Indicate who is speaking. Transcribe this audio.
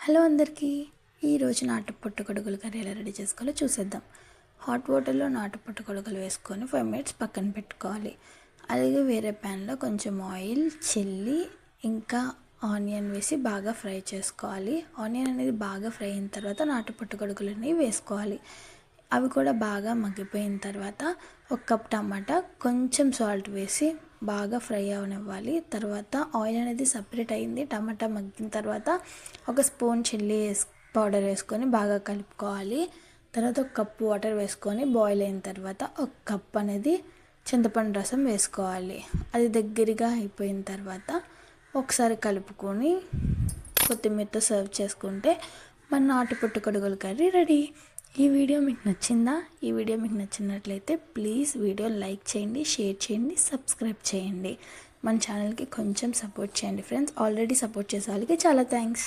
Speaker 1: Hello అందరికీ ఈరోజు నాటు పుట్టగొడుగులు కర్రీ ఎలా రెడీ చేసుకోవాలో చూసేద్దాం. హాట్ వాటర్లో నాటు పుట్టగొడుగులు వేసుకొని 5 మినిట్స్ పక్కన పెట్టుకోవాలి. అలాగే వేరే ప్యాన్లో కొంచెం ఆయిల్, చిల్లీ ఇంకా ఆనియన్ వేసి బాగా ఫ్రై చేసుకోవాలి. ఆనియన్ అనేది బాగా ఫ్రై అయిన తర్వాత నాటు పుట్టగొడుగులని వేసుకోవాలి. అవి కూడా బాగా మగ్గిపోయిన తర్వాత 1 కప్ టమాటా, కొంచెం సాల్ట్ వేసి బాగా ఫ్రై అవనివ్వాలి. తర్వాత ఆయిల్ అనేది సపరేట్ అయింది. టమాటా మగ్గిన తర్వాత 1 స్పూన్ చిల్లీ పౌడర్ వేసుకొని బాగా కలుపుకోవాలి. తర్వాత 1 కప్ వాటర్ వేసుకొని బాయిల్ అయిన తర్వాత 1 కప్ అనేది చింతపండు రసం వేసుకోవాలి. అది దగ్గరగా అయిపోయిన తర్వాత ఒకసారి కలుపుకొని కొత్తిమీరతో సర్వ్ చేసుకుంటే మన నాటు పుట్టగొడుగుల కర్రీ రెడీ. ఈ వీడియో మీకు నచ్చిందా? ఈ వీడియో మీకు నచ్చినట్లయితే ప్లీజ్ వీడియో లైక్ చేయండి, షేర్ చేయండి, సబ్స్క్రైబ్ చేయండి. మన ఛానల్కి కొంచెం సపోర్ట్ చేయండి ఫ్రెండ్స్. ఆల్రెడీ సపోర్ట్ చేసే వాళ్ళకి చాలా థ్యాంక్స్.